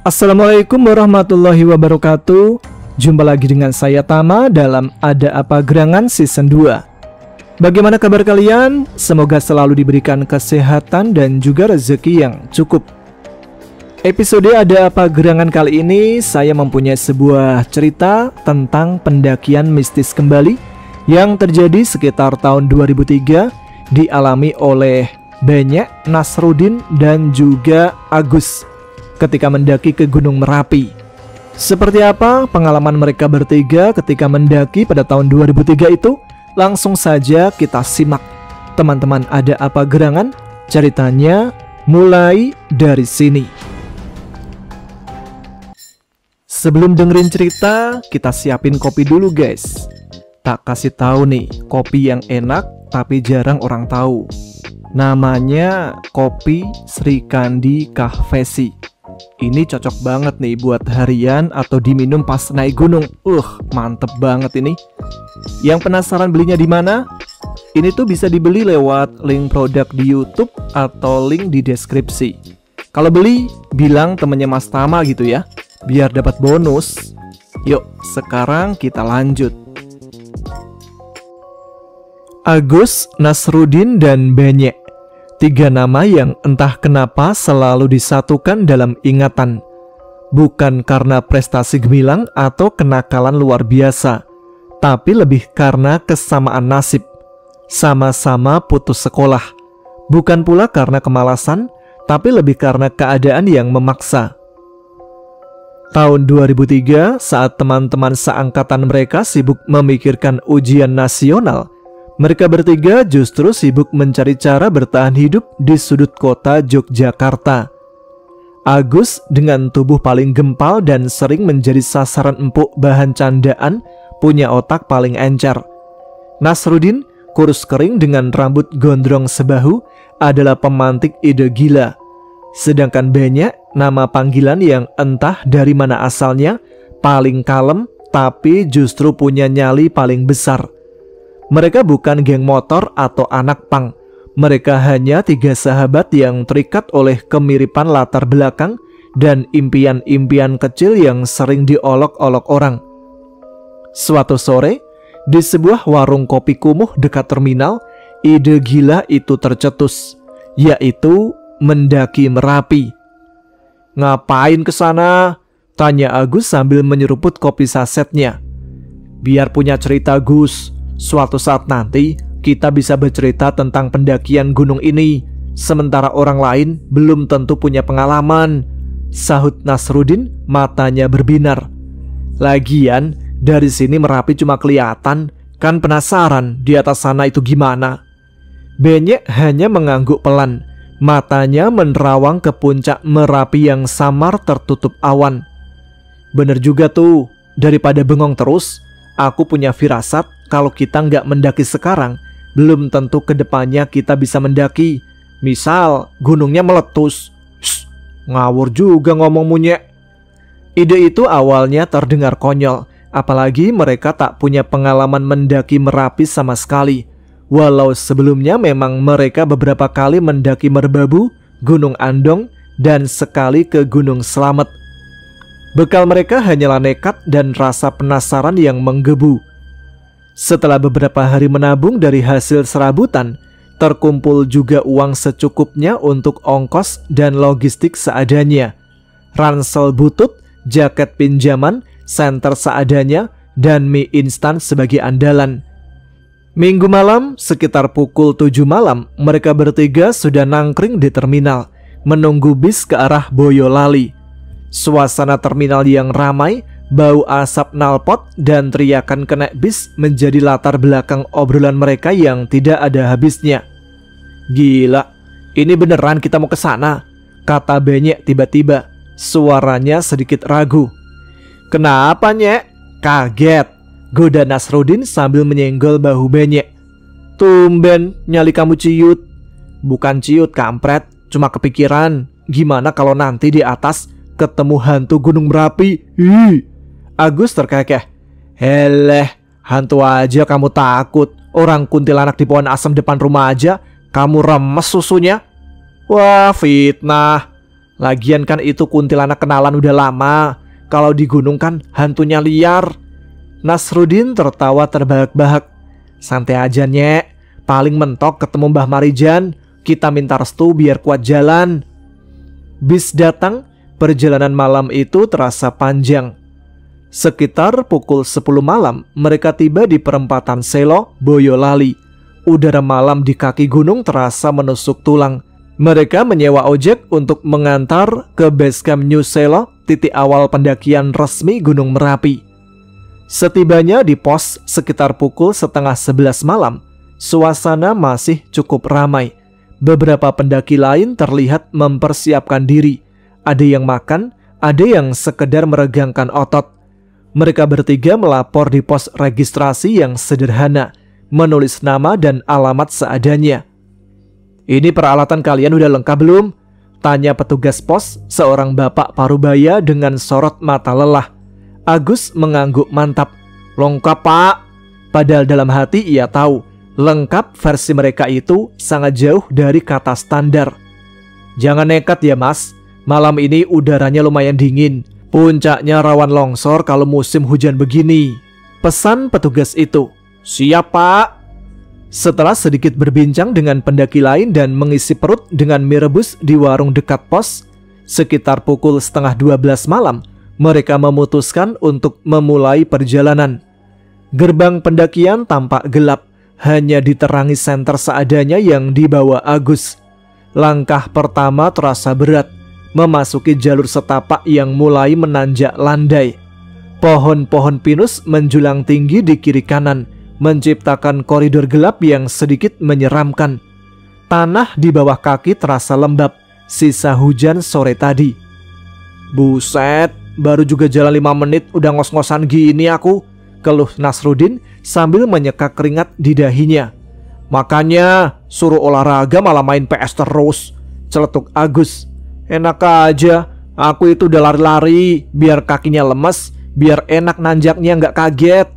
Assalamualaikum warahmatullahi wabarakatuh. Jumpa lagi dengan saya Tama dalam Ada Apa Gerangan Season 2. Bagaimana kabar kalian? Semoga selalu diberikan kesehatan dan juga rezeki yang cukup. Episode Ada Apa Gerangan kali ini saya mempunyai sebuah cerita tentang pendakian mistis kembali yang terjadi sekitar tahun 2003, dialami oleh Benyek, Nasruddin, dan juga Agus ketika mendaki ke Gunung Merapi. Seperti apa pengalaman mereka bertiga ketika mendaki pada tahun 2003 itu? Langsung saja kita simak. Teman-teman, Ada Apa Gerangan, ceritanya mulai dari sini. Sebelum dengerin cerita, kita siapin kopi dulu guys. Tak kasih tahu nih, kopi yang enak tapi jarang orang tahu. Namanya kopi Sri Kandi Kahvesi. Ini cocok banget nih buat harian atau diminum pas naik gunung. Mantep banget ini. Yang penasaran belinya di mana? Ini tuh bisa dibeli lewat link produk di YouTube atau link di deskripsi. Kalau beli, bilang temennya Mas Tama gitu ya, biar dapat bonus. Yuk, sekarang kita lanjut. Agus, Nasruddin, dan Benyek. Tiga nama yang entah kenapa selalu disatukan dalam ingatan. Bukan karena prestasi gemilang atau kenakalan luar biasa, tapi lebih karena kesamaan nasib. Sama-sama putus sekolah. Bukan pula karena kemalasan, tapi lebih karena keadaan yang memaksa. Tahun 2003, saat teman-teman seangkatan mereka sibuk memikirkan ujian nasional, mereka bertiga justru sibuk mencari cara bertahan hidup di sudut kota Yogyakarta. Agus dengan tubuh paling gempal dan sering menjadi sasaran empuk bahan candaan, punya otak paling encer. Nasruddin, kurus kering dengan rambut gondrong sebahu, adalah pemantik ide gila. Sedangkan Benyek, nama panggilan yang entah dari mana asalnya, paling kalem tapi justru punya nyali paling besar. Mereka bukan geng motor atau anak pang. Mereka hanya tiga sahabat yang terikat oleh kemiripan latar belakang dan impian-impian kecil yang sering diolok-olok orang. Suatu sore, di sebuah warung kopi kumuh dekat terminal, ide gila itu tercetus, yaitu mendaki Merapi. "Ngapain ke sana?" tanya Agus sambil menyeruput kopi sasetnya. "Biar punya cerita, Gus. Suatu saat nanti kita bisa bercerita tentang pendakian gunung ini, sementara orang lain belum tentu punya pengalaman," sahut Nasruddin, matanya berbinar. "Lagian dari sini Merapi cuma kelihatan, kan penasaran di atas sana itu gimana?" Benyek hanya mengangguk pelan, matanya menerawang ke puncak Merapi yang samar tertutup awan. "Bener juga tuh, daripada bengong terus, aku punya firasat kalau kita nggak mendaki sekarang, belum tentu kedepannya kita bisa mendaki. Misal gunungnya meletus." Ngawur juga ngomong Munyek. Ide itu awalnya terdengar konyol, apalagi mereka tak punya pengalaman mendaki Merapi sama sekali. Walau sebelumnya memang mereka beberapa kali mendaki Merbabu, Gunung Andong, dan sekali ke Gunung Slamet. Bekal mereka hanyalah nekat dan rasa penasaran yang menggebu. Setelah beberapa hari menabung dari hasil serabutan, terkumpul juga uang secukupnya untuk ongkos dan logistik seadanya. Ransel butut, jaket pinjaman, senter seadanya, dan mie instan sebagai andalan. Minggu malam, sekitar pukul 7 malam, mereka bertiga sudah nangkring di terminal, menunggu bis ke arah Boyolali. Suasana terminal yang ramai, bau asap knalpot dan teriakan kenek bis menjadi latar belakang obrolan mereka yang tidak ada habisnya. "Gila, ini beneran kita mau ke sana?" kata Benyek tiba-tiba, suaranya sedikit ragu. "Kenapa, Nyek? Kaget?" goda Nasruddin sambil menyenggol bahu Benyek. "Tumben nyali kamu ciut." "Bukan ciut, kampret, cuma kepikiran, gimana kalau nanti di atas ketemu hantu Gunung Merapi?" Agus terkekeh. "Heleh, hantu aja kamu takut. Orang kuntilanak di pohon asam depan rumah aja kamu remes susunya." "Wah, fitnah. Lagian kan itu kuntilanak kenalan udah lama. Kalau di gunung kan hantunya liar. Nasrudin tertawa terbahak-bahak. Santai aja Nyek, paling mentok ketemu Mbah Marijan. Kita minta restu biar kuat jalan. Bis datang, perjalanan malam itu terasa panjang. Sekitar pukul 10 malam mereka tiba di perempatan Selo, Boyolali. Udara malam di kaki gunung terasa menusuk tulang. Mereka menyewa ojek untuk mengantar ke base camp New Selo, titik awal pendakian resmi Gunung Merapi. Setibanya di pos sekitar pukul setengah 11 malam, suasana masih cukup ramai. Beberapa pendaki lain terlihat mempersiapkan diri. Ada yang makan, ada yang sekedar meregangkan otot. Mereka bertiga melapor di pos registrasi yang sederhana, menulis nama dan alamat seadanya. "Ini peralatan kalian udah lengkap belum?" tanya petugas pos, seorang bapak parubaya dengan sorot mata lelah. Agus mengangguk mantap. "Lengkap Pak." Padahal dalam hati ia tahu, lengkap versi mereka itu sangat jauh dari kata standar. "Jangan nekat ya Mas, malam ini udaranya lumayan dingin. Puncaknya rawan longsor kalau musim hujan begini," pesan petugas itu. "Siap Pak." Setelah sedikit berbincang dengan pendaki lain dan mengisi perut dengan mie rebus di warung dekat pos, sekitar pukul setengah 12 malam, mereka memutuskan untuk memulai perjalanan. Gerbang pendakian tampak gelap, hanya diterangi senter seadanya yang dibawa Agus. Langkah pertama terasa berat, memasuki jalur setapak yang mulai menanjak landai. Pohon-pohon pinus menjulang tinggi di kiri kanan, menciptakan koridor gelap yang sedikit menyeramkan. Tanah di bawah kaki terasa lembab, sisa hujan sore tadi. "Buset, baru juga jalan 5 menit udah ngos-ngosan gini aku," keluh Nasrudin sambil menyeka keringat di dahinya. "Makanya suruh olahraga malah main PS terus," celetuk Agus. "Enak aja, aku itu udah lari-lari biar kakinya lemes, biar enak nanjaknya nggak kaget."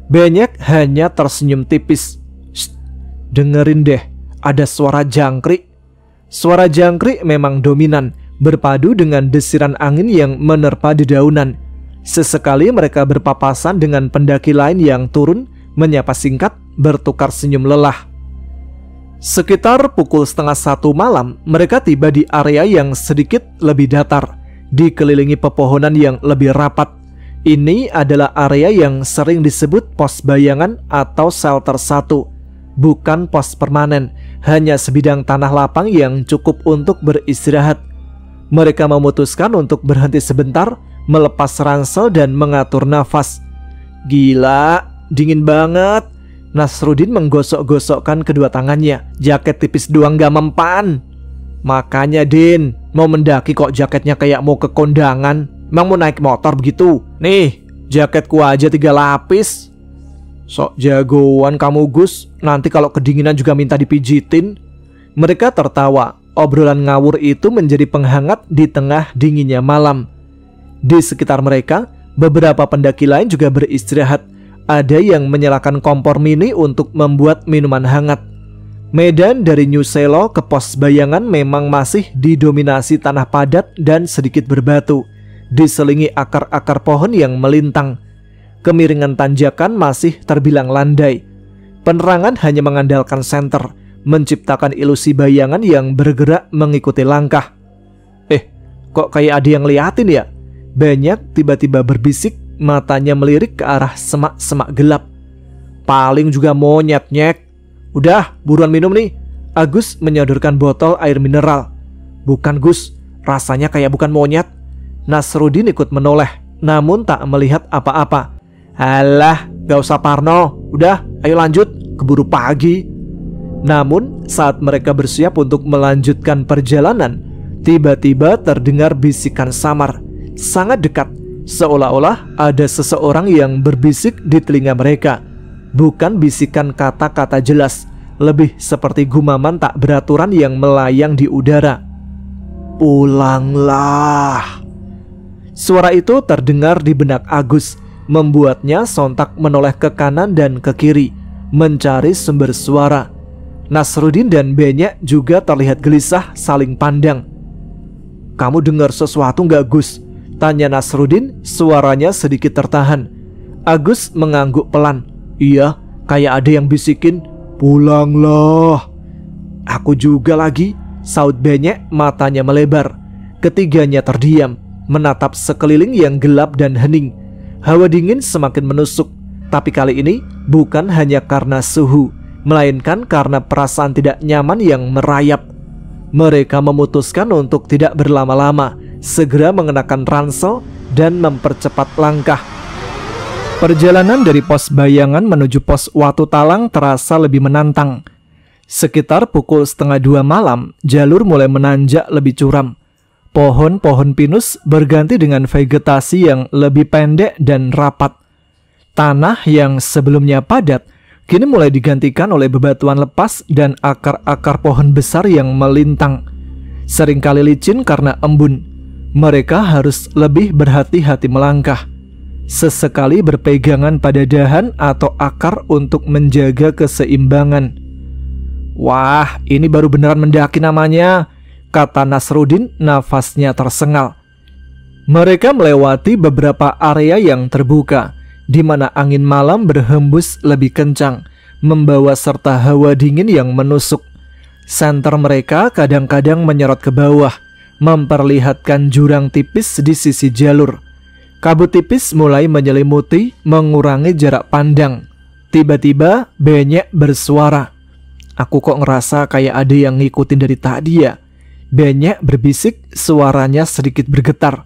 Benyek hanya tersenyum tipis. "Shh, dengerin deh, ada suara jangkrik." Suara jangkrik memang dominan, berpadu dengan desiran angin yang menerpa dedaunan. Sesekali mereka berpapasan dengan pendaki lain yang turun, menyapa singkat, bertukar senyum lelah. Sekitar pukul setengah 1 malam, mereka tiba di area yang sedikit lebih datar, dikelilingi pepohonan yang lebih rapat. Ini adalah area yang sering disebut pos bayangan atau shelter 1, bukan pos permanen, hanya sebidang tanah lapang yang cukup untuk beristirahat. Mereka memutuskan untuk berhenti sebentar, melepas ransel dan mengatur nafas. "Gila, dingin banget." Nasrudin menggosok-gosokkan kedua tangannya. "Jaket tipis doang gak mempan." "Makanya Din, mau mendaki kok jaketnya kayak mau ke kondangan. Emang mau naik motor begitu? Nih, jaketku aja 3 lapis." "Sok jagoan kamu Gus, nanti kalau kedinginan juga minta dipijitin." Mereka tertawa. Obrolan ngawur itu menjadi penghangat di tengah dinginnya malam. Di sekitar mereka, beberapa pendaki lain juga beristirahat. Ada yang menyalakan kompor mini untuk membuat minuman hangat. Medan dari New Selo ke pos bayangan memang masih didominasi tanah padat dan sedikit berbatu, diselingi akar-akar pohon yang melintang. Kemiringan tanjakan masih terbilang landai. Penerangan hanya mengandalkan senter, menciptakan ilusi bayangan yang bergerak mengikuti langkah. Kok kayak ada yang liatin ya?" Banyak tiba-tiba berbisik, matanya melirik ke arah semak-semak gelap. "Paling juga monyet Nyek. Udah, buruan minum nih." Agus menyodorkan botol air mineral. "Bukan Gus, rasanya kayak bukan monyet." Nasrudin ikut menoleh, namun tak melihat apa-apa. "Alah, gak usah parno. Udah, ayo lanjut, keburu pagi." Namun saat mereka bersiap untuk melanjutkan perjalanan, tiba-tiba terdengar bisikan samar, sangat dekat, seolah-olah ada seseorang yang berbisik di telinga mereka. Bukan bisikan kata-kata jelas, lebih seperti gumaman tak beraturan yang melayang di udara. "Pulanglah." Suara itu terdengar di benak Agus, membuatnya sontak menoleh ke kanan dan ke kiri, mencari sumber suara. Nasrudin dan Benyek juga terlihat gelisah saling pandang. Kamu dengar sesuatu nggak, Gus? Tanya Nasrudin, suaranya sedikit tertahan. Agus mengangguk pelan. Iya, kayak ada yang bisikin, pulanglah. Aku juga lagi, saut Benyek matanya melebar. Ketiganya terdiam, menatap sekeliling yang gelap dan hening. Hawa dingin semakin menusuk, tapi kali ini bukan hanya karena suhu, melainkan karena perasaan tidak nyaman yang merayap. Mereka memutuskan untuk tidak berlama-lama, segera mengenakan ransel dan mempercepat langkah. Perjalanan dari pos Bayangan menuju pos Watu Talang terasa lebih menantang. Sekitar pukul 1:30 malam, jalur mulai menanjak lebih curam. Pohon-pohon pinus berganti dengan vegetasi yang lebih pendek dan rapat. Tanah yang sebelumnya padat kini mulai digantikan oleh bebatuan lepas dan akar-akar pohon besar yang melintang. Seringkali licin karena embun. Mereka harus lebih berhati-hati melangkah. Sesekali berpegangan pada dahan atau akar untuk menjaga keseimbangan. Wah, ini baru beneran mendaki namanya, kata Nasrudin, nafasnya tersengal. Mereka melewati beberapa area yang terbuka, di mana angin malam berhembus lebih kencang, membawa serta hawa dingin yang menusuk. Senter mereka kadang-kadang menyerot ke bawah, memperlihatkan jurang tipis di sisi jalur. Kabut tipis mulai menyelimuti, mengurangi jarak pandang. Tiba-tiba Benyek bersuara. Aku kok ngerasa kayak ada yang ngikutin dari tadi ya. Benyek berbisik, suaranya sedikit bergetar.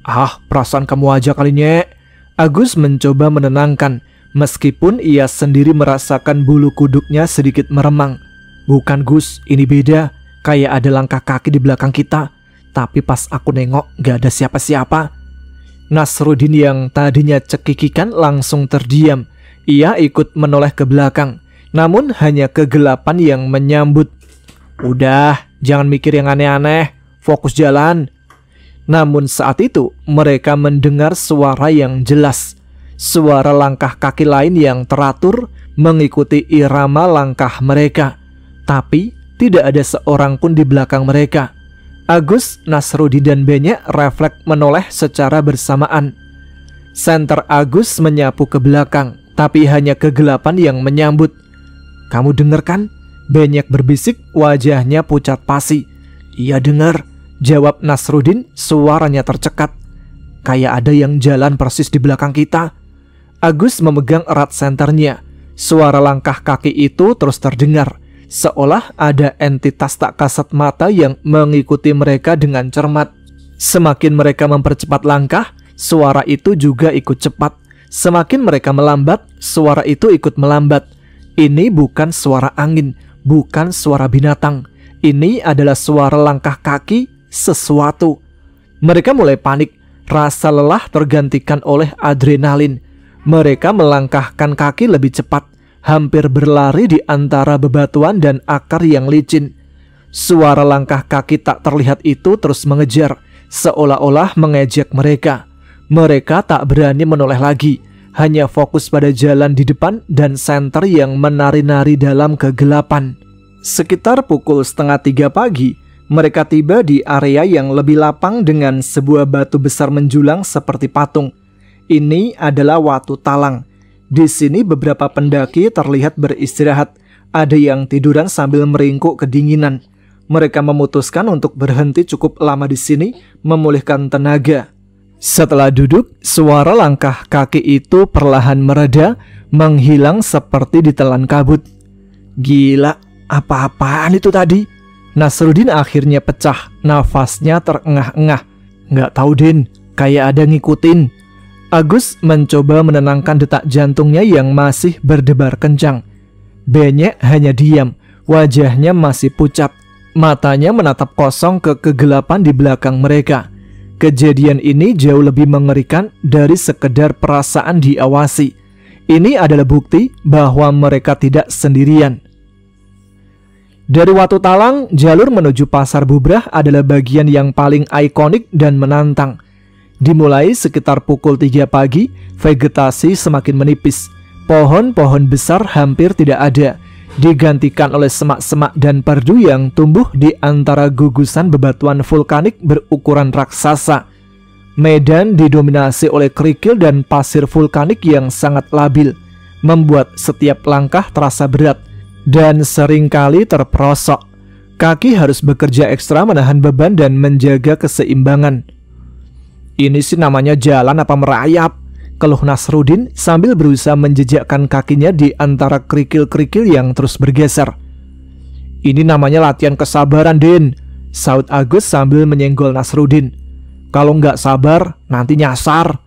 Ah, perasaan kamu aja kali, Nyek. Agus mencoba menenangkan, meskipun ia sendiri merasakan bulu kuduknya sedikit meremang. Bukan, Gus, ini beda. Kayak ada langkah kaki di belakang kita. Tapi pas aku nengok, gak ada siapa-siapa. Nasrudin yang tadinya cekikikan langsung terdiam. Ia ikut menoleh ke belakang, namun hanya kegelapan yang menyambut. Udah, jangan mikir yang aneh-aneh, fokus jalan. Namun saat itu mereka mendengar suara yang jelas. Suara langkah kaki lain yang teratur mengikuti irama langkah mereka. Tapi tidak ada seorang pun di belakang mereka. Agus, Nasrudin dan Benyek refleks menoleh secara bersamaan. Senter Agus menyapu ke belakang, tapi hanya kegelapan yang menyambut. Kamu dengar kan? Benyek berbisik, wajahnya pucat pasi. Iya dengar, jawab Nasrudin, suaranya tercekat. Kayak ada yang jalan persis di belakang kita. Agus memegang erat senternya. Suara langkah kaki itu terus terdengar, seolah ada entitas tak kasat mata yang mengikuti mereka dengan cermat. Semakin mereka mempercepat langkah, suara itu juga ikut cepat. Semakin mereka melambat, suara itu ikut melambat. Ini bukan suara angin, bukan suara binatang. Ini adalah suara langkah kaki sesuatu. Mereka mulai panik, rasa lelah tergantikan oleh adrenalin. Mereka melangkahkan kaki lebih cepat, hampir berlari di antara bebatuan dan akar yang licin. Suara langkah kaki tak terlihat itu terus mengejar, seolah-olah mengejek mereka. Mereka tak berani menoleh lagi, hanya fokus pada jalan di depan dan senter yang menari-nari dalam kegelapan. Sekitar pukul 2:30 pagi, mereka tiba di area yang lebih lapang dengan sebuah batu besar menjulang seperti patung. Ini adalah Watu Talang. Di sini beberapa pendaki terlihat beristirahat. Ada yang tiduran sambil meringkuk kedinginan. Mereka memutuskan untuk berhenti cukup lama di sini, memulihkan tenaga. Setelah duduk, suara langkah kaki itu perlahan mereda, menghilang seperti ditelan kabut. Gila, apa-apaan itu tadi? Nasrudin akhirnya pecah, nafasnya terengah-engah. Nggak tahu, Din, kayak ada ngikutin. Agus mencoba menenangkan detak jantungnya yang masih berdebar kencang. Benyek hanya diam, wajahnya masih pucat. Matanya menatap kosong ke kegelapan di belakang mereka. Kejadian ini jauh lebih mengerikan dari sekedar perasaan diawasi. Ini adalah bukti bahwa mereka tidak sendirian. Dari Watu Talang, jalur menuju Pasar Bubrah adalah bagian yang paling ikonik dan menantang. Dimulai sekitar pukul 3 pagi, vegetasi semakin menipis. Pohon-pohon besar hampir tidak ada. digantikan oleh semak-semak dan perdu yang tumbuh di antara gugusan bebatuan vulkanik berukuran raksasa. Medan didominasi oleh kerikil dan pasir vulkanik yang sangat labil, membuat setiap langkah terasa berat dan seringkali terperosok. Kaki harus bekerja ekstra menahan beban dan menjaga keseimbangan. "Ini sih namanya jalan apa merayap?" keluh Nasrudin sambil berusaha menjejakkan kakinya di antara kerikil-kerikil yang terus bergeser. "Ini namanya latihan kesabaran, Din," saut Agus sambil menyenggol Nasrudin. "Kalau nggak sabar, nanti nyasar."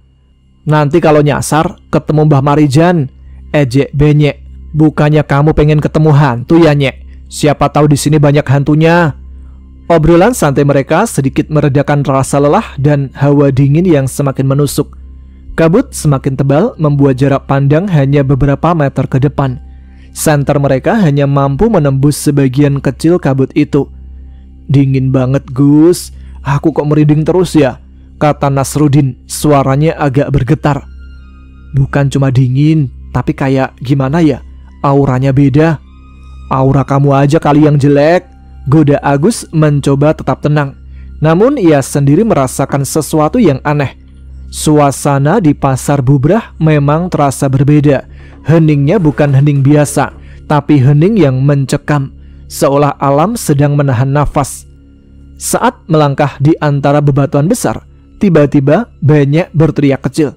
"Nanti kalau nyasar, ketemu Mbah Marijan," ejek Benyek. "Bukannya kamu pengen ketemu hantu ya, Nyek? Siapa tahu di sini banyak hantunya." Obrolan santai mereka sedikit meredakan rasa lelah dan hawa dingin yang semakin menusuk. Kabut semakin tebal membuat jarak pandang hanya beberapa meter ke depan. Senter mereka hanya mampu menembus sebagian kecil kabut itu. "Dingin banget, Gus. Aku kok merinding terus ya?" kata Nasrudin, suaranya agak bergetar. "Bukan cuma dingin, tapi kayak gimana ya? Auranya beda." "Aura kamu aja kali yang jelek," goda Agus mencoba tetap tenang. Namun ia sendiri merasakan sesuatu yang aneh. Suasana di pasar Bubrah memang terasa berbeda. Heningnya bukan hening biasa, tapi hening yang mencekam, seolah alam sedang menahan nafas. Saat melangkah di antara bebatuan besar, tiba-tiba Benyek berteriak kecil,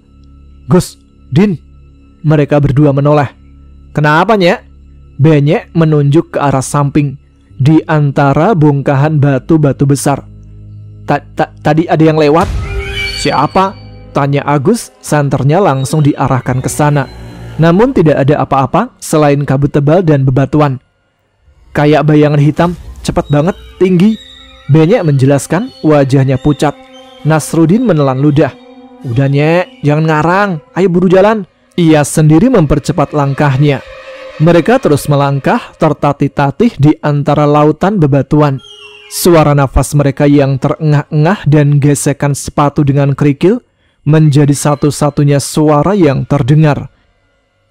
"Gus, Din." Mereka berdua menoleh. "Kenapa, Nyek?" Benyek menunjuk ke arah samping, di antara bongkahan batu-batu besar. Tadi ada yang lewat." "Siapa?" tanya Agus, santernya langsung diarahkan ke sana. Namun tidak ada apa-apa selain kabut tebal dan bebatuan. "Kayak bayangan hitam, cepat banget, tinggi," Benyek menjelaskan, wajahnya pucat. Nasrudin menelan ludah. "Udah, Nyek, jangan ngarang, ayo buru jalan." Ia sendiri mempercepat langkahnya. Mereka terus melangkah tertatih-tatih di antara lautan bebatuan. Suara nafas mereka yang terengah-engah dan gesekan sepatu dengan kerikil menjadi satu-satunya suara yang terdengar.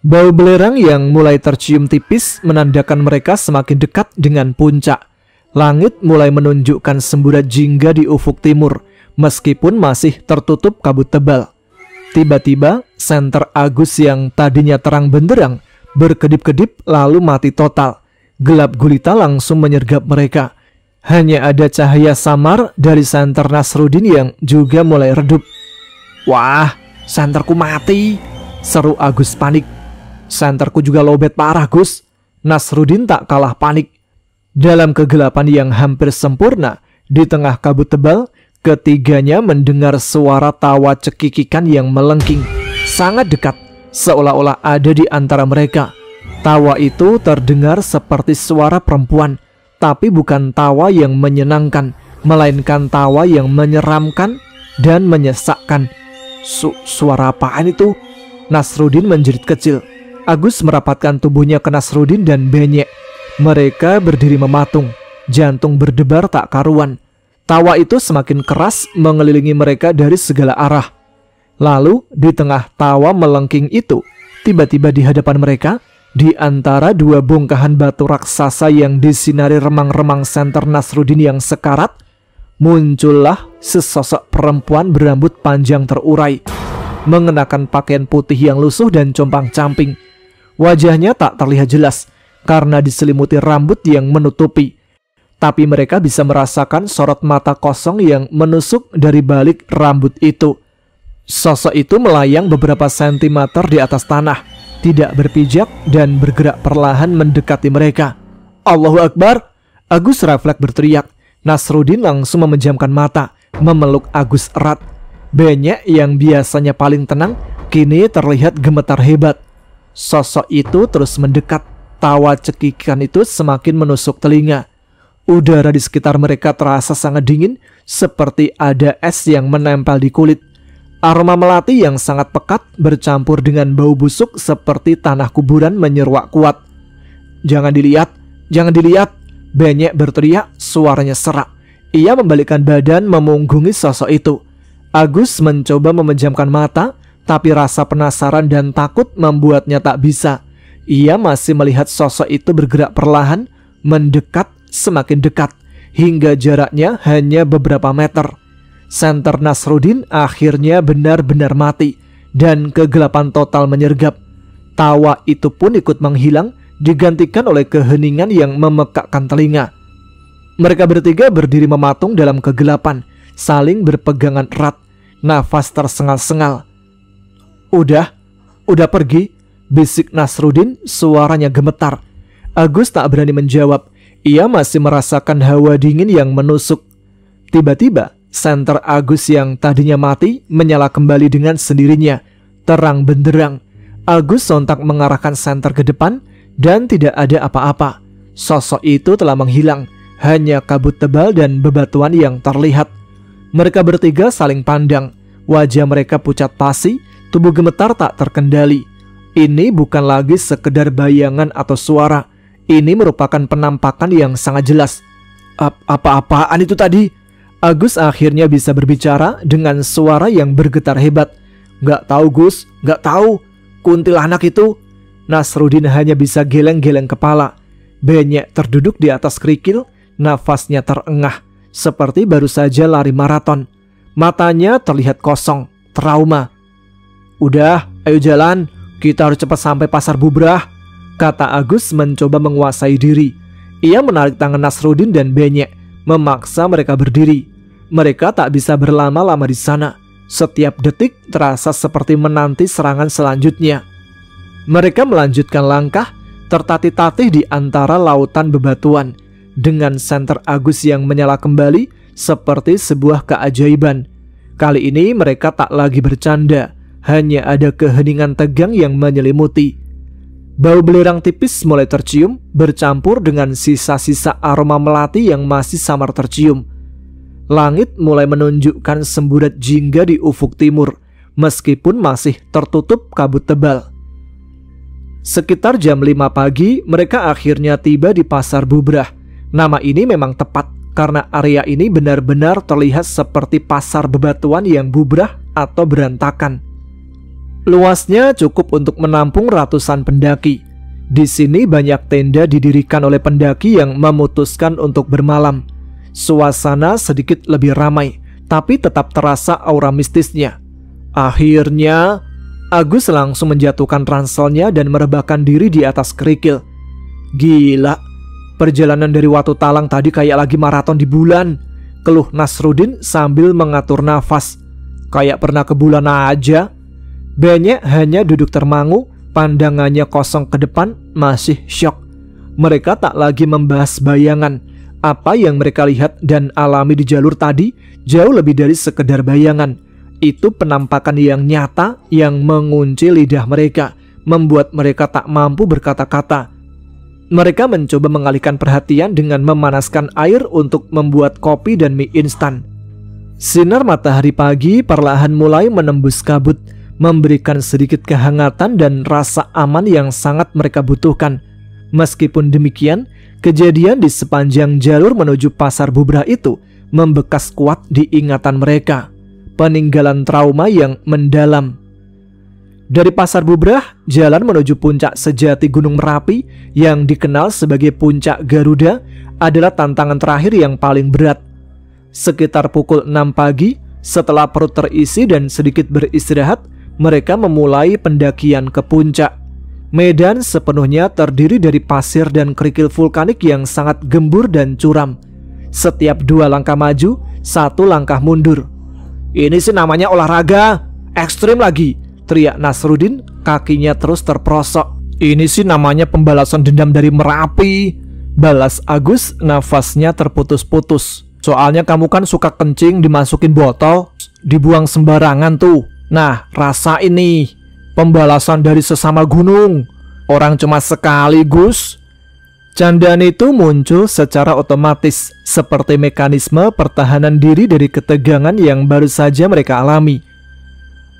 Bau belerang yang mulai tercium tipis menandakan mereka semakin dekat dengan puncak. Langit mulai menunjukkan semburat jingga di ufuk timur, meskipun masih tertutup kabut tebal. Tiba-tiba, senter Agus yang tadinya terang benderang berkedip-kedip lalu mati total. Gelap gulita langsung menyergap mereka. Hanya ada cahaya samar dari senter Nasrudin yang juga mulai redup. "Wah, senterku mati," seru Agus panik. "Senterku juga lobet parah, Gus." Nasrudin tak kalah panik. Dalam kegelapan yang hampir sempurna, di tengah kabut tebal, ketiganya mendengar suara tawa cekikikan yang melengking, sangat dekat, seolah-olah ada di antara mereka. Tawa itu terdengar seperti suara perempuan, tapi bukan tawa yang menyenangkan, melainkan tawa yang menyeramkan dan menyesakkan. Suara apaan itu?" Nasrudin menjerit kecil. Agus merapatkan tubuhnya ke Nasrudin dan Benyek. Mereka berdiri mematung, jantung berdebar tak karuan. Tawa itu semakin keras mengelilingi mereka dari segala arah. Lalu di tengah tawa melengking itu, tiba-tiba di hadapan mereka, di antara dua bongkahan batu raksasa yang disinari remang-remang senter Nasrudin yang sekarat, muncullah sesosok perempuan berambut panjang terurai, mengenakan pakaian putih yang lusuh dan compang-camping. Wajahnya tak terlihat jelas karena diselimuti rambut yang menutupi, tapi mereka bisa merasakan sorot mata kosong yang menusuk dari balik rambut itu. Sosok itu melayang beberapa sentimeter di atas tanah, tidak berpijak dan bergerak perlahan mendekati mereka. "Allahu Akbar!" Agus refleks berteriak. Nasrudin langsung memejamkan mata, memeluk Agus erat. Benyek yang biasanya paling tenang, kini terlihat gemetar hebat. Sosok itu terus mendekat. Tawa cekikan itu semakin menusuk telinga. Udara di sekitar mereka terasa sangat dingin, seperti ada es yang menempel di kulit. Aroma melati yang sangat pekat bercampur dengan bau busuk seperti tanah kuburan menyeruak kuat. "Jangan dilihat, jangan dilihat!" Benyek berteriak, suaranya serak. Ia membalikkan badan memunggungi sosok itu. Agus mencoba memejamkan mata, tapi rasa penasaran dan takut membuatnya tak bisa. Ia masih melihat sosok itu bergerak perlahan, mendekat, semakin dekat, hingga jaraknya hanya beberapa meter. Senter Nasruddin akhirnya benar-benar mati, dan kegelapan total menyergap. Tawa itu pun ikut menghilang, digantikan oleh keheningan yang memekakkan telinga. Mereka bertiga berdiri mematung dalam kegelapan, saling berpegangan erat, nafas tersengal-sengal. Udah pergi?" bisik Nasruddin, suaranya gemetar. Agus tak berani menjawab. Ia masih merasakan hawa dingin yang menusuk. Tiba-tiba, senter Agus yang tadinya mati menyala kembali dengan sendirinya, terang benderang. Agus sontak mengarahkan senter ke depan dan tidak ada apa-apa. Sosok itu telah menghilang, hanya kabut tebal dan bebatuan yang terlihat. Mereka bertiga saling pandang. Wajah mereka pucat pasi, tubuh gemetar tak terkendali. Ini bukan lagi sekedar bayangan atau suara. Ini merupakan penampakan yang sangat jelas. Apa-apaan itu tadi? Agus akhirnya bisa berbicara dengan suara yang bergetar hebat. "Nggak tahu Gus, nggak tahu. Kuntilanak itu." Nasruddin hanya bisa geleng-geleng kepala. Benyek terduduk di atas kerikil, nafasnya terengah, seperti baru saja lari maraton. Matanya terlihat kosong, trauma. "Udah, ayo jalan. Kita harus cepat sampai Pasar Bubrah," kata Agus mencoba menguasai diri. Ia menarik tangan Nasruddin dan Benyek, memaksa mereka berdiri. Mereka tak bisa berlama-lama di sana. Setiap detik terasa seperti menanti serangan selanjutnya. Mereka melanjutkan langkah, tertatih-tatih di antara lautan bebatuan, dengan senter Agus yang menyala kembali seperti sebuah keajaiban. Kali ini mereka tak lagi bercanda, hanya ada keheningan tegang yang menyelimuti. Bau belerang tipis mulai tercium, bercampur dengan sisa-sisa aroma melati yang masih samar tercium. Langit mulai menunjukkan semburat jingga di ufuk timur, meskipun masih tertutup kabut tebal. Sekitar jam 5 pagi, mereka akhirnya tiba di Pasar Bubrah. Nama ini memang tepat, karena area ini benar-benar terlihat seperti pasar bebatuan yang bubrah atau berantakan. Luasnya cukup untuk menampung ratusan pendaki. Di sini banyak tenda didirikan oleh pendaki yang memutuskan untuk bermalam. Suasana sedikit lebih ramai, tapi tetap terasa aura mistisnya. Akhirnya, Agus langsung menjatuhkan ranselnya dan merebahkan diri di atas kerikil. "Gila, perjalanan dari Watu Talang tadi kayak lagi maraton di bulan," keluh Nasruddin sambil mengatur nafas. "Kayak pernah ke bulan aja." Benyek hanya duduk termangu, pandangannya kosong ke depan, masih syok. Mereka tak lagi membahas bayangan. Apa yang mereka lihat dan alami di jalur tadi jauh lebih dari sekedar bayangan. Itu penampakan yang nyata yang mengunci lidah mereka, membuat mereka tak mampu berkata-kata. Mereka mencoba mengalihkan perhatian dengan memanaskan air untuk membuat kopi dan mie instan. Sinar matahari pagi perlahan mulai menembus kabut, memberikan sedikit kehangatan dan rasa aman yang sangat mereka butuhkan. Meskipun demikian, kejadian di sepanjang jalur menuju Pasar Bubrah itu membekas kuat di ingatan mereka. Peninggalan trauma yang mendalam. Dari Pasar Bubrah, jalan menuju puncak sejati Gunung Merapi yang dikenal sebagai Puncak Garuda adalah tantangan terakhir yang paling berat. Sekitar pukul 6 pagi, setelah perut terisi dan sedikit beristirahat, mereka memulai pendakian ke puncak. Medan sepenuhnya terdiri dari pasir dan kerikil vulkanik yang sangat gembur dan curam. Setiap 2 langkah maju, 1 langkah mundur. "Ini sih namanya olahraga, ekstrim lagi," teriak Nasruddin, kakinya terus terperosok. "Ini sih namanya pembalasan dendam dari Merapi," balas Agus, nafasnya terputus-putus. "Soalnya kamu kan suka kencing dimasukin botol, dibuang sembarangan tuh. Nah, rasain nih, pembalasan dari sesama gunung. Orang cuma sekali, Gus." Candaan itu muncul secara otomatis, seperti mekanisme pertahanan diri dari ketegangan yang baru saja mereka alami.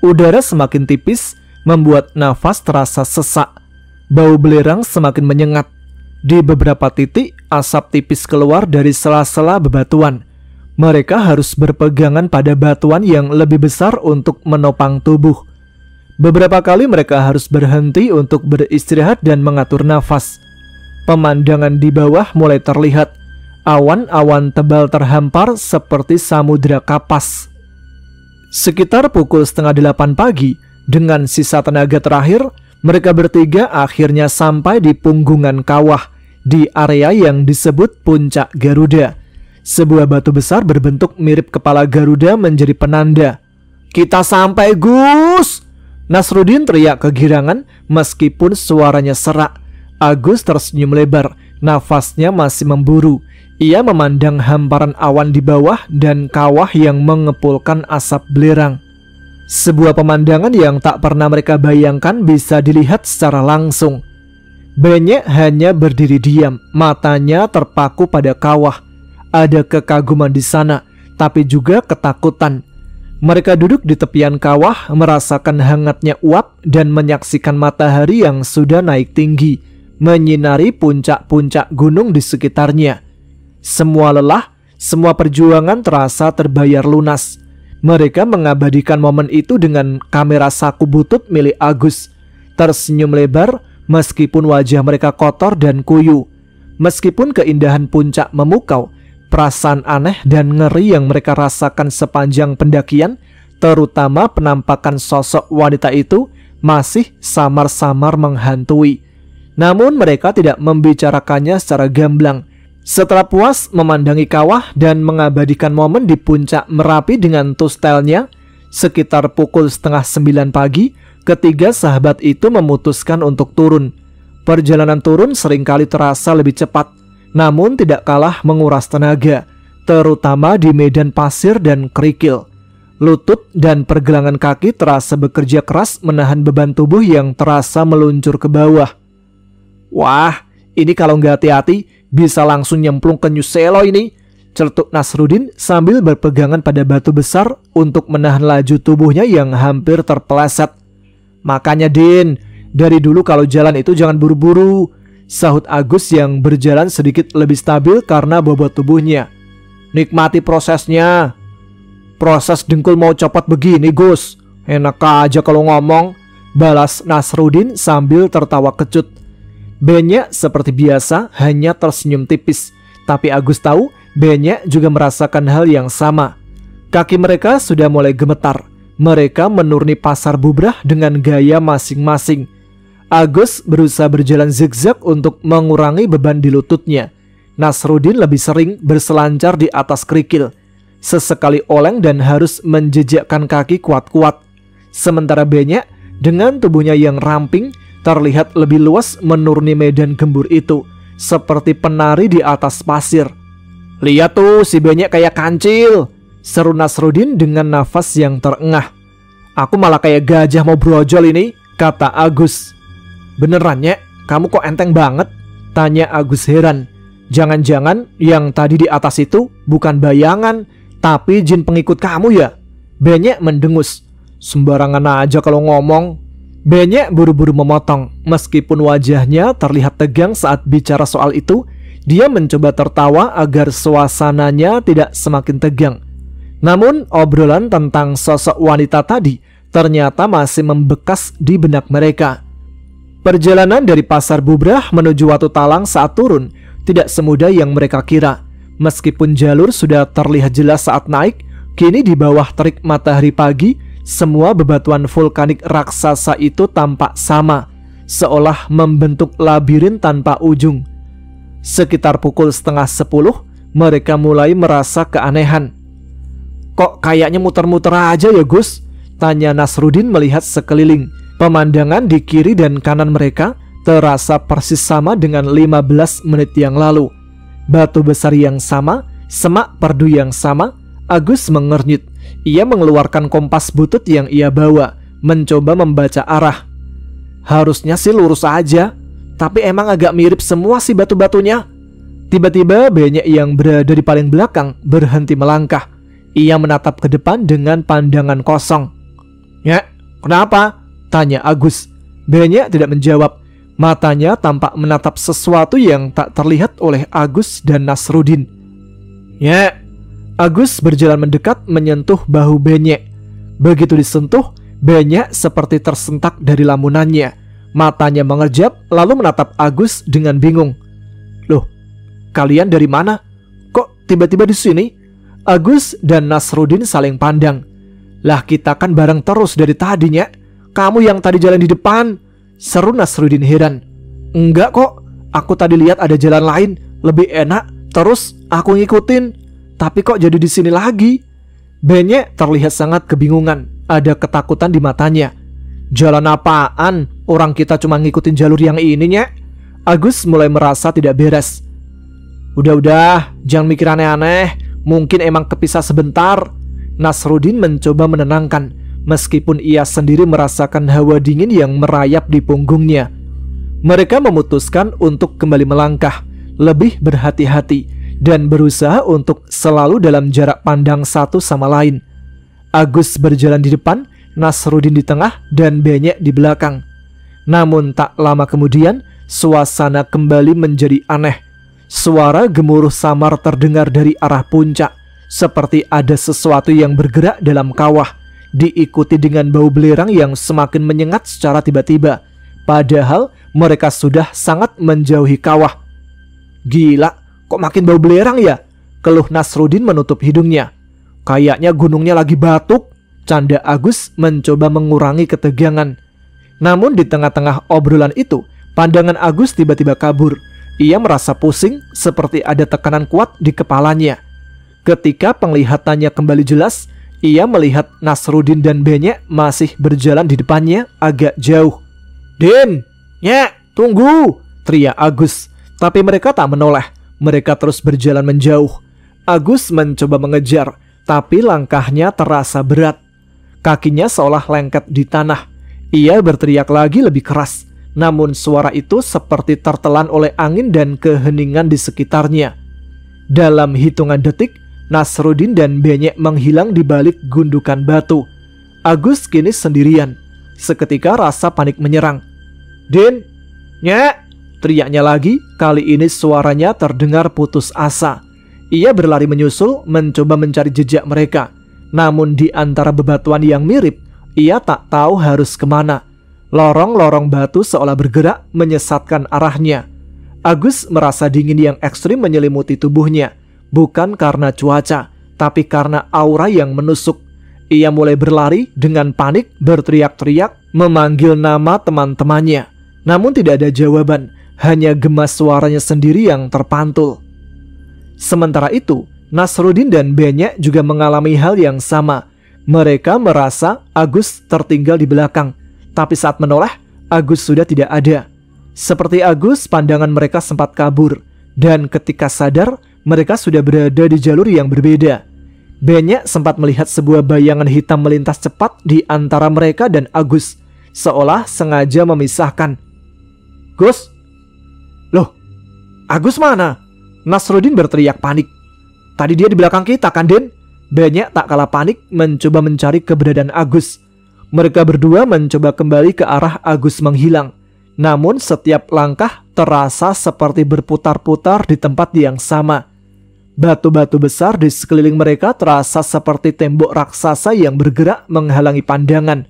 Udara semakin tipis, membuat nafas terasa sesak. Bau belerang semakin menyengat. Di beberapa titik, asap tipis keluar dari sela-sela bebatuan. Mereka harus berpegangan pada batuan yang lebih besar untuk menopang tubuh. Beberapa kali mereka harus berhenti untuk beristirahat dan mengatur nafas. Pemandangan di bawah mulai terlihat. Awan-awan tebal terhampar seperti samudra kapas. Sekitar pukul 7:30 pagi, dengan sisa tenaga terakhir, mereka bertiga akhirnya sampai di punggungan kawah di area yang disebut Puncak Garuda. Sebuah batu besar berbentuk mirip kepala Garuda menjadi penanda. "Kita sampai, Gus!" Nasrudin teriak kegirangan meskipun suaranya serak. Agus tersenyum lebar, nafasnya masih memburu. Ia memandang hamparan awan di bawah dan kawah yang mengepulkan asap belerang. Sebuah pemandangan yang tak pernah mereka bayangkan bisa dilihat secara langsung. Benyek hanya berdiri diam, matanya terpaku pada kawah. Ada kekaguman di sana, tapi juga ketakutan. Mereka duduk di tepian kawah, merasakan hangatnya uap dan menyaksikan matahari yang sudah naik tinggi, menyinari puncak-puncak gunung di sekitarnya. Semua lelah, semua perjuangan terasa terbayar lunas. Mereka mengabadikan momen itu dengan kamera saku butut milik Agus. Tersenyum lebar meskipun wajah mereka kotor dan kuyu. Meskipun keindahan puncak memukau, perasaan aneh dan ngeri yang mereka rasakan sepanjang pendakian, terutama penampakan sosok wanita itu, masih samar-samar menghantui. Namun mereka tidak membicarakannya secara gamblang. Setelah puas memandangi kawah dan mengabadikan momen di puncak Merapi dengan tustelnya, sekitar pukul 8:30 pagi, ketiga sahabat itu memutuskan untuk turun. Perjalanan turun seringkali terasa lebih cepat, namun tidak kalah menguras tenaga, terutama di medan pasir dan kerikil. Lutut dan pergelangan kaki terasa bekerja keras menahan beban tubuh yang terasa meluncur ke bawah. "Wah, ini kalau nggak hati-hati bisa langsung nyemplung ke New Selo ini," celetuk Nasrudin sambil berpegangan pada batu besar untuk menahan laju tubuhnya yang hampir terpeleset. "Makanya Din, dari dulu kalau jalan itu jangan buru-buru," sahut Agus yang berjalan sedikit lebih stabil karena bobot tubuhnya. "Nikmati prosesnya." "Proses dengkul mau copot begini, Gus. Enak aja kalau ngomong," balas Nasrudin sambil tertawa kecut. Benyek seperti biasa hanya tersenyum tipis, tapi Agus tahu Benyek juga merasakan hal yang sama. Kaki mereka sudah mulai gemetar. Mereka menuruni pasar bubrah dengan gaya masing-masing. Agus berusaha berjalan zigzag untuk mengurangi beban di lututnya. Nasrudin lebih sering berselancar di atas kerikil, sesekali oleng dan harus menjejakkan kaki kuat-kuat. Sementara Benyek dengan tubuhnya yang ramping terlihat lebih luas menuruni medan gembur itu, seperti penari di atas pasir. "Lihat tuh, si Benyek kayak kancil," seru Nasrudin dengan nafas yang terengah. "Aku malah kayak gajah mau brojol ini," kata Agus. "Beneran, Nyek? Kamu kok enteng banget?" tanya Agus heran. "Jangan-jangan yang tadi di atas itu bukan bayangan, tapi jin pengikut kamu ya?" Benyek mendengus. "Sembarangan aja kalau ngomong." Benyek buru-buru memotong. Meskipun wajahnya terlihat tegang saat bicara soal itu, dia mencoba tertawa agar suasananya tidak semakin tegang. Namun obrolan tentang sosok wanita tadi ternyata masih membekas di benak mereka. Perjalanan dari pasar bubrah menuju Watu Talang saat turun tidak semudah yang mereka kira. Meskipun jalur sudah terlihat jelas saat naik, kini di bawah terik matahari pagi, semua bebatuan vulkanik raksasa itu tampak sama, seolah membentuk labirin tanpa ujung. Sekitar pukul 9:30, mereka mulai merasa keanehan. "Kok kayaknya muter-muter aja ya, Gus?" tanya Nasrudin melihat sekeliling. Pemandangan di kiri dan kanan mereka terasa persis sama dengan 15 menit yang lalu. Batu besar yang sama, semak perdu yang sama. Agus mengernyit. Ia mengeluarkan kompas butut yang ia bawa, mencoba membaca arah. "Harusnya sih lurus aja, tapi emang agak mirip semua sih batu-batunya." Tiba-tiba Benyek yang berada di paling belakang berhenti melangkah. Ia menatap ke depan dengan pandangan kosong. "Ya, kenapa?" tanya Agus. Benyek tidak menjawab. Matanya tampak menatap sesuatu yang tak terlihat oleh Agus dan Nasrudin. "Ya." Agus berjalan mendekat menyentuh bahu Benyek. Begitu disentuh, Benyek seperti tersentak dari lamunannya. Matanya mengerjap lalu menatap Agus dengan bingung. Loh, kalian dari mana? Kok tiba-tiba di sini? Agus dan Nasrudin saling pandang. Lah kita kan bareng terus dari tadinya. Kamu yang tadi jalan di depan, seru Nasrudin heran. Enggak kok, aku tadi lihat ada jalan lain, lebih enak, terus aku ngikutin. Tapi kok jadi di sini lagi? Benyek terlihat sangat kebingungan, ada ketakutan di matanya. Jalan apaan? Orang kita cuma ngikutin jalur yang ini, Nyek. Agus mulai merasa tidak beres. Udah, jangan mikir aneh-aneh, mungkin emang kepisah sebentar. Nasrudin mencoba menenangkan, meskipun ia sendiri merasakan hawa dingin yang merayap di punggungnya. Mereka memutuskan untuk kembali melangkah, lebih berhati-hati, dan berusaha untuk selalu dalam jarak pandang satu sama lain. Agus berjalan di depan, Nasrudin di tengah, dan Benyek di belakang. Namun tak lama kemudian, suasana kembali menjadi aneh. Suara gemuruh samar terdengar dari arah puncak, seperti ada sesuatu yang bergerak dalam kawah, diikuti dengan bau belerang yang semakin menyengat secara tiba-tiba. Padahal mereka sudah sangat menjauhi kawah. Gila, kok makin bau belerang ya? Keluh Nasrudin menutup hidungnya. Kayaknya gunungnya lagi batuk. Canda Agus mencoba mengurangi ketegangan. Namun di tengah-tengah obrolan itu, pandangan Agus tiba-tiba kabur. Ia merasa pusing, seperti ada tekanan kuat di kepalanya. Ketika penglihatannya kembali jelas, ia melihat Nasrudin dan Benyek masih berjalan di depannya agak jauh. Din, Nyek, tunggu, teriak Agus. Tapi mereka tak menoleh, mereka terus berjalan menjauh. Agus mencoba mengejar, tapi langkahnya terasa berat. Kakinya seolah lengket di tanah. Ia berteriak lagi lebih keras, namun suara itu seperti tertelan oleh angin dan keheningan di sekitarnya. Dalam hitungan detik, Nasrudin dan Benyek menghilang di balik gundukan batu. Agus kini sendirian. Seketika rasa panik menyerang. Din, Nyek, teriaknya lagi. Kali ini suaranya terdengar putus asa. Ia berlari menyusul, mencoba mencari jejak mereka. Namun di antara bebatuan yang mirip, ia tak tahu harus kemana. Lorong-lorong batu seolah bergerak menyesatkan arahnya. Agus merasa dingin yang ekstrim menyelimuti tubuhnya. Bukan karena cuaca, tapi karena aura yang menusuk. Ia mulai berlari dengan panik, berteriak-teriak, memanggil nama teman-temannya. Namun tidak ada jawaban, hanya gemas suaranya sendiri yang terpantul. Sementara itu, Nasrudin dan Benyek juga mengalami hal yang sama. Mereka merasa Agus tertinggal di belakang, tapi saat menoleh, Agus sudah tidak ada. Seperti Agus, pandangan mereka sempat kabur, dan ketika sadar, mereka sudah berada di jalur yang berbeda. Benyek sempat melihat sebuah bayangan hitam melintas cepat di antara mereka dan Agus, seolah sengaja memisahkan. Gus? Loh, Agus mana? Nasrudin berteriak panik. Tadi dia di belakang kita kan, Den? Benyek tak kalah panik mencoba mencari keberadaan Agus. Mereka berdua mencoba kembali ke arah Agus menghilang. Namun setiap langkah terasa seperti berputar-putar di tempat yang sama. Batu-batu besar di sekeliling mereka terasa seperti tembok raksasa yang bergerak menghalangi pandangan.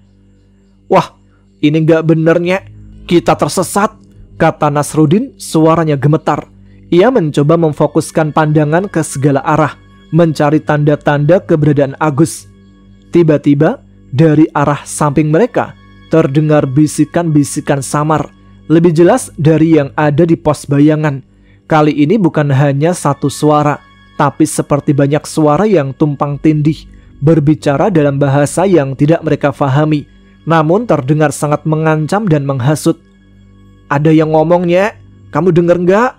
Wah, ini gak benernya. Kita tersesat, kata Nasrudin, suaranya gemetar. Ia mencoba memfokuskan pandangan ke segala arah, mencari tanda-tanda keberadaan Agus. Tiba-tiba, dari arah samping mereka, terdengar bisikan-bisikan samar, lebih jelas dari yang ada di pos bayangan. Kali ini bukan hanya satu suara, tapi seperti banyak suara yang tumpang tindih, berbicara dalam bahasa yang tidak mereka fahami, namun terdengar sangat mengancam dan menghasut. Ada yang ngomongnya, kamu dengar nggak?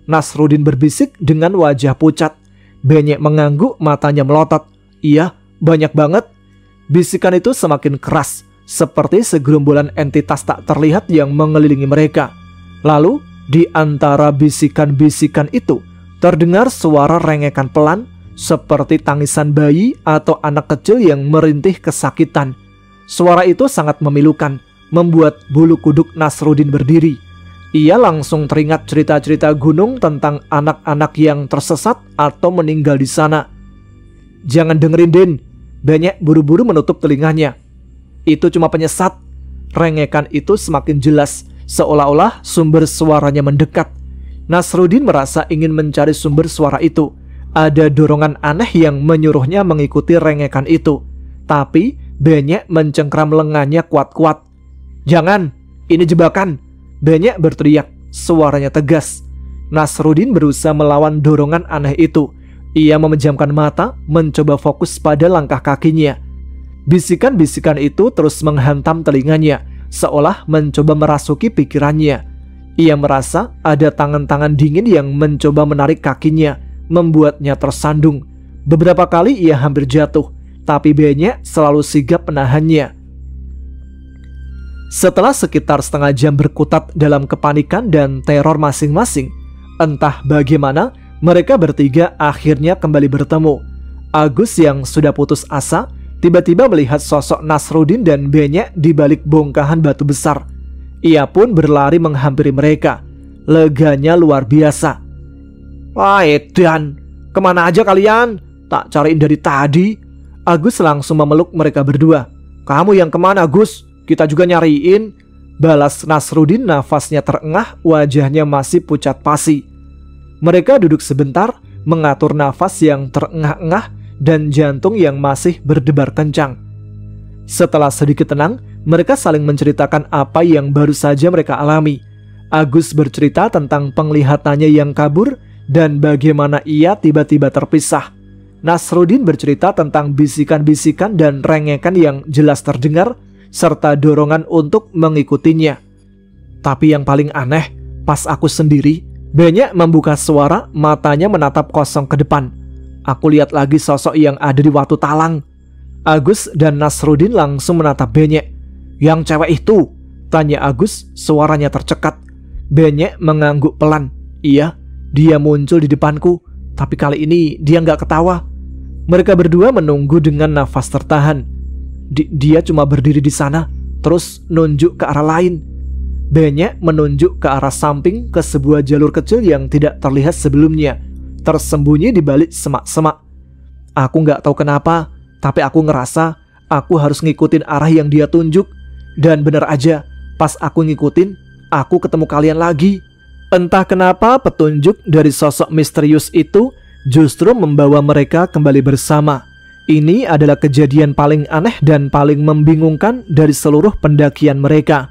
Nasrudin berbisik dengan wajah pucat. Benyek mengangguk, matanya melotot. Iya, banyak banget. Bisikan itu semakin keras, seperti segerombolan entitas tak terlihat yang mengelilingi mereka. Lalu, di antara bisikan-bisikan itu, terdengar suara rengekan pelan, seperti tangisan bayi atau anak kecil yang merintih kesakitan. Suara itu sangat memilukan, membuat bulu kuduk Nasrudin berdiri. Ia langsung teringat cerita-cerita gunung tentang anak-anak yang tersesat atau meninggal di sana. Jangan dengerin, Den. Benyek buru-buru menutup telinganya. Itu cuma penyesat. Rengekan itu semakin jelas, seolah-olah sumber suaranya mendekat. Nasrudin merasa ingin mencari sumber suara itu. Ada dorongan aneh yang menyuruhnya mengikuti rengekan itu. Tapi Benyek mencengkram lengannya kuat-kuat. "Jangan, ini jebakan!" Benyek berteriak, suaranya tegas. Nasrudin berusaha melawan dorongan aneh itu. Ia memejamkan mata, mencoba fokus pada langkah kakinya. Bisikan-bisikan itu terus menghantam telinganya, seolah mencoba merasuki pikirannya. Ia merasa ada tangan-tangan dingin yang mencoba menarik kakinya, membuatnya tersandung. Beberapa kali ia hampir jatuh, tapi Benyek selalu sigap menahannya. Setelah sekitar setengah jam berkutat dalam kepanikan dan teror masing-masing, entah bagaimana mereka bertiga akhirnya kembali bertemu. Agus yang sudah putus asa tiba-tiba melihat sosok Nasrudin dan Benyek di balik bongkahan batu besar. Ia pun berlari menghampiri mereka. Leganya luar biasa. "Wah edan, kemana aja kalian? Tak cariin dari tadi." Agus langsung memeluk mereka berdua. "Kamu yang kemana, Gus? Kita juga nyariin." Balas Nasrudin, nafasnya terengah, wajahnya masih pucat pasi. Mereka duduk sebentar, mengatur nafas yang terengah-engah dan jantung yang masih berdebar kencang. Setelah sedikit tenang, mereka saling menceritakan apa yang baru saja mereka alami. Agus bercerita tentang penglihatannya yang kabur dan bagaimana ia tiba-tiba terpisah. Nasrudin bercerita tentang bisikan-bisikan dan rengekan yang jelas terdengar, serta dorongan untuk mengikutinya. Tapi yang paling aneh, pas aku sendiri, Benyek membuka suara, matanya menatap kosong ke depan. Aku lihat lagi sosok yang ada di Watu Talang. Agus dan Nasrudin langsung menatap Benyek. "Yang cewek itu?" tanya Agus, suaranya tercekat. Benyek mengangguk pelan. "Iya, dia muncul di depanku, tapi kali ini dia nggak ketawa." Mereka berdua menunggu dengan nafas tertahan. Dia cuma berdiri di sana, terus nunjuk ke arah lain. Benyek menunjuk ke arah samping, ke sebuah jalur kecil yang tidak terlihat sebelumnya, tersembunyi di balik semak-semak. Aku nggak tahu kenapa, tapi aku ngerasa aku harus ngikutin arah yang dia tunjuk. Dan bener aja, pas aku ngikutin, aku ketemu kalian lagi. Entah kenapa petunjuk dari sosok misterius itu justru membawa mereka kembali bersama. Ini adalah kejadian paling aneh dan paling membingungkan dari seluruh pendakian mereka.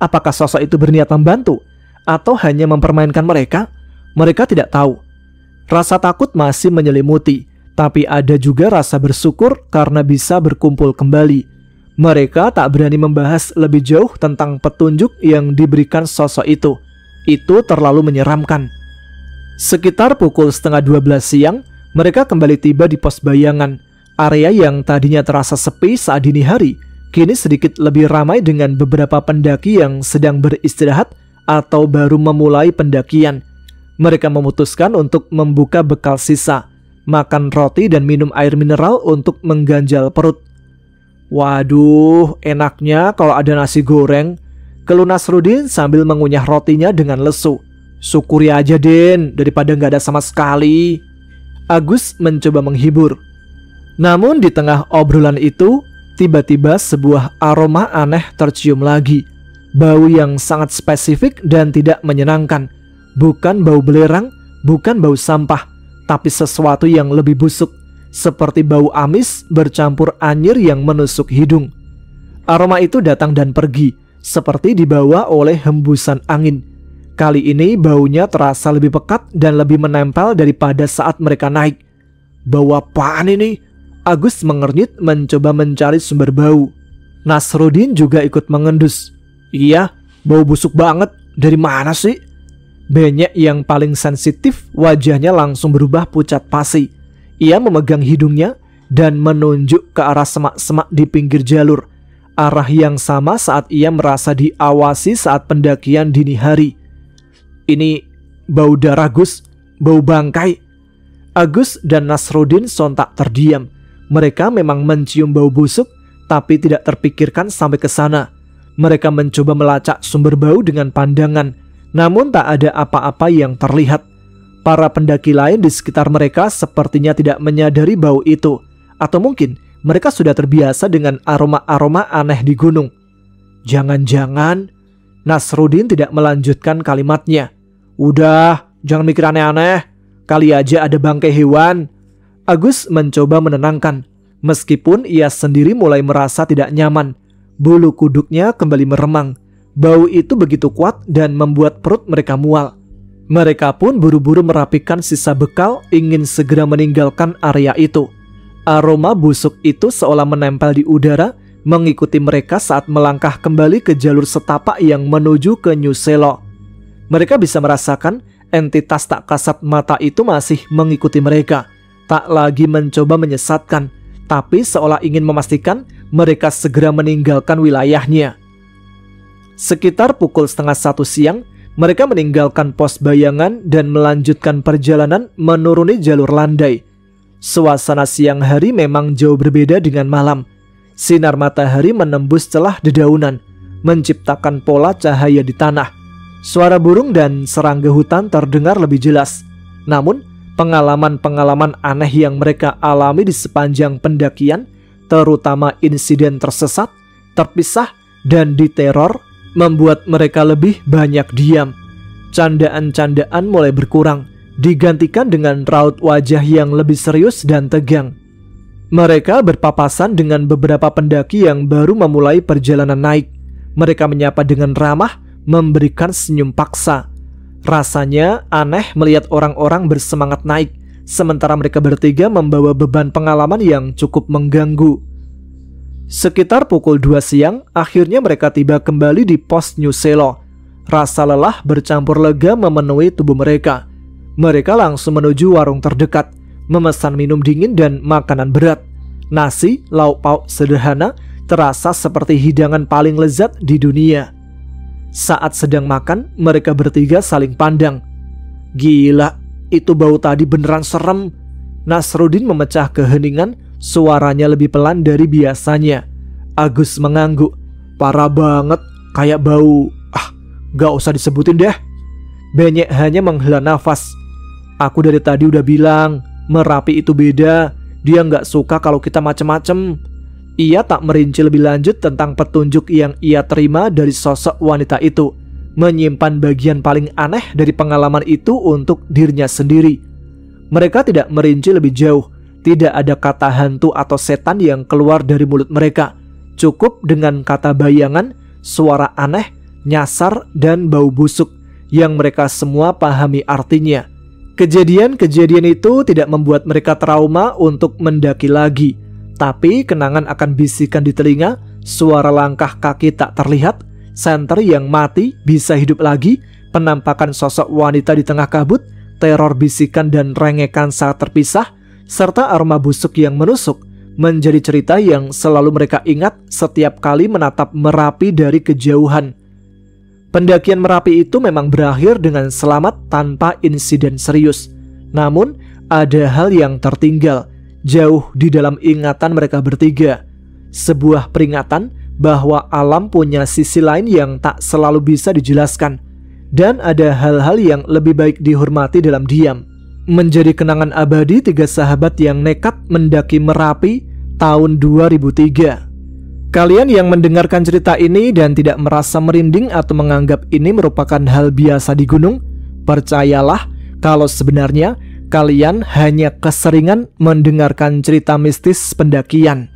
Apakah sosok itu berniat membantu atau hanya mempermainkan mereka? Mereka tidak tahu. Rasa takut masih menyelimuti, tapi ada juga rasa bersyukur karena bisa berkumpul kembali. Mereka tak berani membahas lebih jauh tentang petunjuk yang diberikan sosok itu. Itu terlalu menyeramkan. Sekitar pukul 11:30 siang, mereka kembali tiba di pos bayangan. Area yang tadinya terasa sepi saat dini hari, kini sedikit lebih ramai dengan beberapa pendaki yang sedang beristirahat atau baru memulai pendakian. Mereka memutuskan untuk membuka bekal sisa, makan roti dan minum air mineral untuk mengganjal perut. "Waduh, enaknya kalau ada nasi goreng," keluh Nasrudin sambil mengunyah rotinya dengan lesu. "Syukuri aja, Den, daripada nggak ada sama sekali." Agus mencoba menghibur. Namun di tengah obrolan itu, tiba-tiba sebuah aroma aneh tercium lagi. Bau yang sangat spesifik dan tidak menyenangkan. Bukan bau belerang, bukan bau sampah, tapi sesuatu yang lebih busuk, seperti bau amis bercampur anyir yang menusuk hidung. Aroma itu datang dan pergi, seperti dibawa oleh hembusan angin. Kali ini baunya terasa lebih pekat dan lebih menempel daripada saat mereka naik. "Bau apaan ini?" Agus mengernyit mencoba mencari sumber bau. Nasrudin juga ikut mengendus. "Iya, bau busuk banget. Dari mana sih?" Benyek yang paling sensitif, wajahnya langsung berubah pucat pasi. Ia memegang hidungnya dan menunjuk ke arah semak-semak di pinggir jalur. Arah yang sama saat ia merasa diawasi saat pendakian dini hari. "Ini bau darah, Gus. Bau bangkai." Agus dan Nasrudin sontak terdiam. Mereka memang mencium bau busuk, tapi tidak terpikirkan sampai ke sana. Mereka mencoba melacak sumber bau dengan pandangan, namun tak ada apa-apa yang terlihat. Para pendaki lain di sekitar mereka sepertinya tidak menyadari bau itu, atau mungkin mereka sudah terbiasa dengan aroma-aroma aneh di gunung. Jangan-jangan Nasrudin tidak melanjutkan kalimatnya. Udah, jangan mikir aneh-aneh. Kali aja ada bangkai hewan. Agus mencoba menenangkan. Meskipun ia sendiri mulai merasa tidak nyaman. Bulu kuduknya kembali meremang. Bau itu begitu kuat dan membuat perut mereka mual. Mereka pun buru-buru merapikan sisa bekal, ingin segera meninggalkan area itu. Aroma busuk itu seolah menempel di udara, mengikuti mereka saat melangkah kembali ke jalur setapak yang menuju ke New Selo. Mereka bisa merasakan entitas tak kasat mata itu masih mengikuti mereka, tak lagi mencoba menyesatkan, tapi seolah ingin memastikan mereka segera meninggalkan wilayahnya. Sekitar pukul 12:30 siang, mereka meninggalkan pos bayangan dan melanjutkan perjalanan menuruni jalur landai. Suasana siang hari memang jauh berbeda dengan malam. Sinar matahari menembus celah dedaunan, menciptakan pola cahaya di tanah. Suara burung dan serangga hutan terdengar lebih jelas. Namun, pengalaman-pengalaman aneh yang mereka alami di sepanjang pendakian, terutama insiden tersesat, terpisah, dan diteror, membuat mereka lebih banyak diam. Candaan-candaan mulai berkurang, digantikan dengan raut wajah yang lebih serius dan tegang. Mereka berpapasan dengan beberapa pendaki yang baru memulai perjalanan naik. Mereka menyapa dengan ramah, memberikan senyum paksa. Rasanya aneh melihat orang-orang bersemangat naik, sementara mereka bertiga membawa beban pengalaman yang cukup mengganggu. Sekitar pukul 2 siang, akhirnya mereka tiba kembali di pos New Selo. Rasa lelah bercampur lega memenuhi tubuh mereka. Mereka langsung menuju warung terdekat, memesan minum dingin dan makanan berat. Nasi, lauk pauk sederhana, terasa seperti hidangan paling lezat di dunia. Saat sedang makan, mereka bertiga saling pandang. Gila, itu bau tadi beneran serem. Nasrudin memecah keheningan, suaranya lebih pelan dari biasanya. Agus mengangguk. Parah banget, kayak bau. Gak usah disebutin deh. Benyek hanya menghela nafas. Aku dari tadi udah bilang, Merapi itu beda. Dia gak suka kalau kita macem-macem. Ia tak merinci lebih lanjut tentang petunjuk yang ia terima dari sosok wanita itu, menyimpan bagian paling aneh dari pengalaman itu untuk dirinya sendiri. Mereka tidak merinci lebih jauh. Tidak ada kata hantu atau setan yang keluar dari mulut mereka. Cukup dengan kata bayangan, suara aneh, nyasar, dan bau busuk yang mereka semua pahami artinya. Kejadian-kejadian itu tidak membuat mereka trauma untuk mendaki lagi. Tapi kenangan akan bisikan di telinga, suara langkah kaki tak terlihat, senter yang mati bisa hidup lagi, penampakan sosok wanita di tengah kabut, teror bisikan dan rengekan saat terpisah, serta aroma busuk yang menusuk, menjadi cerita yang selalu mereka ingat setiap kali menatap Merapi dari kejauhan. Pendakian Merapi itu memang berakhir dengan selamat tanpa insiden serius. Namun, ada hal yang tertinggal jauh di dalam ingatan mereka bertiga. Sebuah peringatan bahwa alam punya sisi lain yang tak selalu bisa dijelaskan. Dan ada hal-hal yang lebih baik dihormati dalam diam. Menjadi kenangan abadi 3 sahabat yang nekat mendaki Merapi tahun 2003. Kalian yang mendengarkan cerita ini dan tidak merasa merinding atau menganggap ini merupakan hal biasa di gunung, percayalah kalau sebenarnya kalian hanya keseringan mendengarkan cerita mistis pendakian.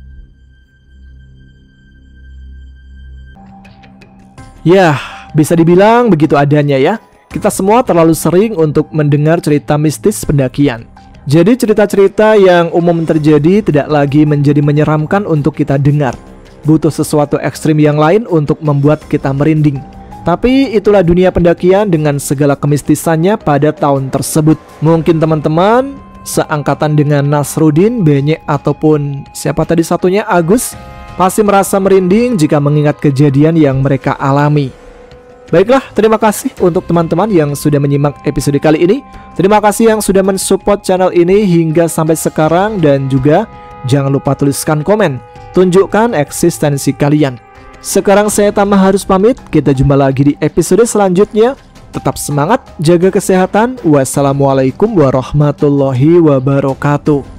Yah, bisa dibilang begitu adanya ya. Kita semua terlalu sering untuk mendengar cerita mistis pendakian. Jadi cerita-cerita yang umum terjadi tidak lagi menjadi menyeramkan untuk kita dengar. Butuh sesuatu ekstrim yang lain untuk membuat kita merinding. Tapi itulah dunia pendakian dengan segala kemistisannya pada tahun tersebut. Mungkin teman-teman seangkatan dengan Nasrudin, Benyek, ataupun siapa tadi satunya, Agus, pasti merasa merinding jika mengingat kejadian yang mereka alami. Baiklah, terima kasih untuk teman-teman yang sudah menyimak episode kali ini. Terima kasih yang sudah mensupport channel ini hingga sampai sekarang. Dan juga jangan lupa tuliskan komen, tunjukkan eksistensi kalian. Sekarang saya Tama harus pamit. Kita jumpa lagi di episode selanjutnya. Tetap semangat, jaga kesehatan. Wassalamualaikum warahmatullahi wabarakatuh.